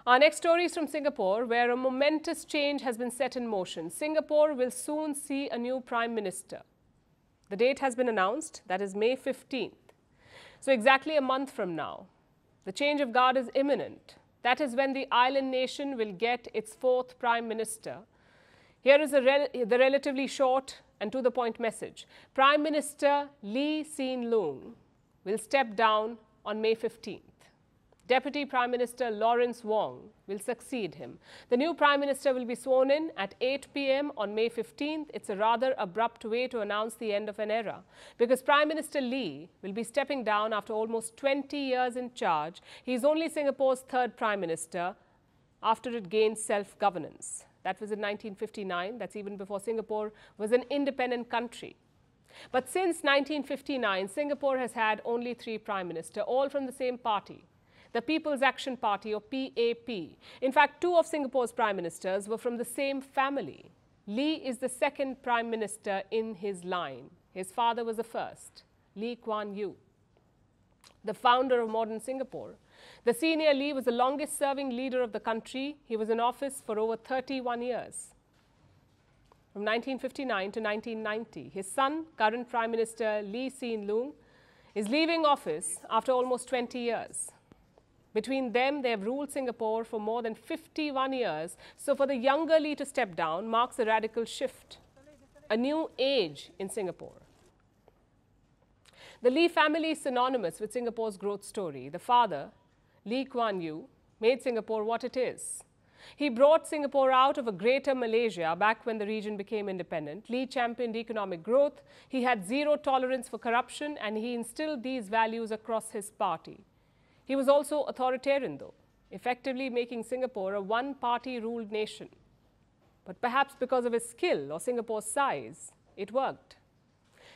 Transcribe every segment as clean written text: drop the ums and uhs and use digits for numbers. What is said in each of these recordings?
Our next story is from Singapore, where a momentous change has been set in motion. Singapore will soon see a new Prime Minister. The date has been announced, that is May 15th. So exactly a month from now. The change of guard is imminent. That is when the island nation will get its fourth Prime Minister. Here is the relatively short and to-the-point message. Prime Minister Lee Hsien Loong will step down on May 15th. Deputy Prime Minister Lawrence Wong will succeed him. The new Prime Minister will be sworn in at 8 p.m. on May 15th. It's a rather abrupt way to announce the end of an era, because Prime Minister Lee will be stepping down after almost 20 years in charge. He's only Singapore's third Prime Minister after it gained self-governance. That was in 1959. That's even before Singapore was an independent country. But since 1959, Singapore has had only 3 Prime Ministers, all from the same party, the People's Action Party, or PAP. In fact, 2 of Singapore's Prime Ministers were from the same family. Lee is the second Prime Minister in his line. His father was the first, Kuan Yew, the founder of modern Singapore. The senior Lee was the longest-serving leader of the country. He was in office for over 31 years, from 1959 to 1990. His son, current Prime Minister Lee Hsien Loong, is leaving office after almost 20 years. Between them, they have ruled Singapore for more than 51 years. So for the younger Lee to step down marks a radical shift, a new age in Singapore. The Lee family is synonymous with Singapore's growth story. The father, Kuan Yew, made Singapore what it is. He brought Singapore out of a greater Malaysia back when the region became independent. Lee championed economic growth. He had zero tolerance for corruption, and he instilled these values across his party. He was also authoritarian, though, effectively making Singapore a one-party ruled nation. But perhaps because of his skill or Singapore's size, it worked.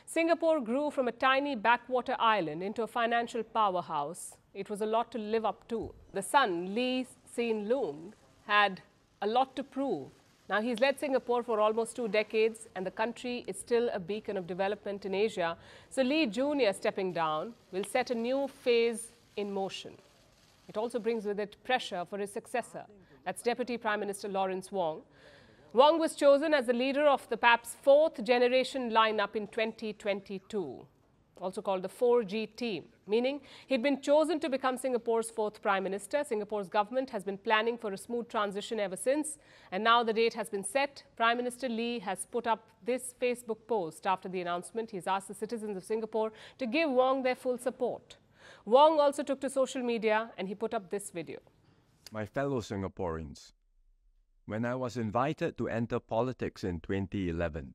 Singapore grew from a tiny backwater island into a financial powerhouse. It was a lot to live up to. The son, Lee Hsien Loong, had a lot to prove. Now, he's led Singapore for almost 2 decades, and the country is still a beacon of development in Asia. So Lee Jr. stepping down will set a new phase in motion. It also brings with it pressure for his successor. That's Deputy Prime Minister Lawrence Wong. Wong was chosen as the leader of the PAP's 4th generation lineup in 2022, also called the 4G team, meaning he'd been chosen to become Singapore's 4th Prime Minister. Singapore's government has been planning for a smooth transition ever since, and now the date has been set. Prime Minister Lee has put up this Facebook post after the announcement. He's asked the citizens of Singapore to give Wong their full support. Wong also took to social media and he put up this video. My fellow Singaporeans, when I was invited to enter politics in 2011,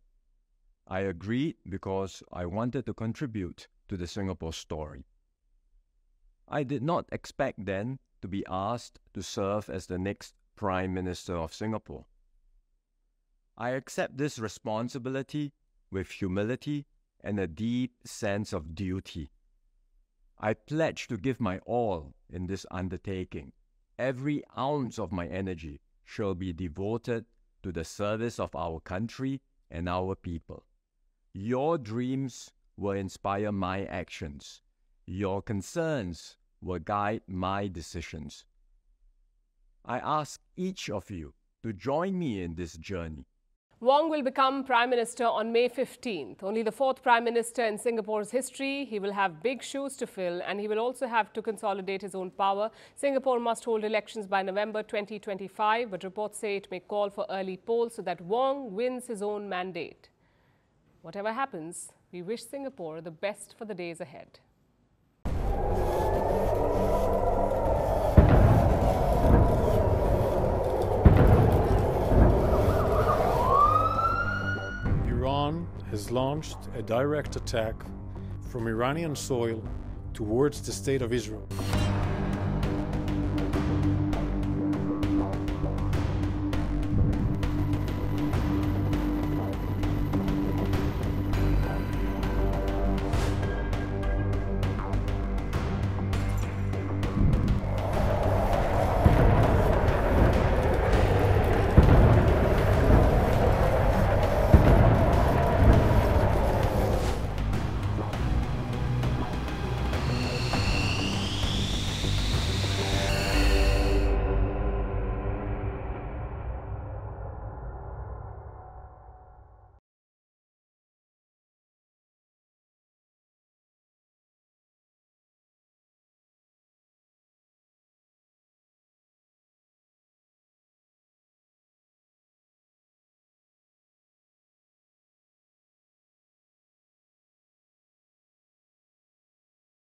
I agreed because I wanted to contribute to the Singapore story. I did not expect then to be asked to serve as the next Prime Minister of Singapore. I accept this responsibility with humility and a deep sense of duty. I pledge to give my all in this undertaking. Every ounce of my energy shall be devoted to the service of our country and our people. Your dreams will inspire my actions. Your concerns will guide my decisions. I ask each of you to join me in this journey. Wong will become Prime Minister on May 15th, only the 4th Prime Minister in Singapore's history. He will have big shoes to fill, and he will also have to consolidate his own power. Singapore must hold elections by November 2025, but reports say it may call for early polls so that Wong wins his own mandate. Whatever happens, we wish Singapore the best for the days ahead. Iran has launched a direct attack from Iranian soil towards the State of Israel.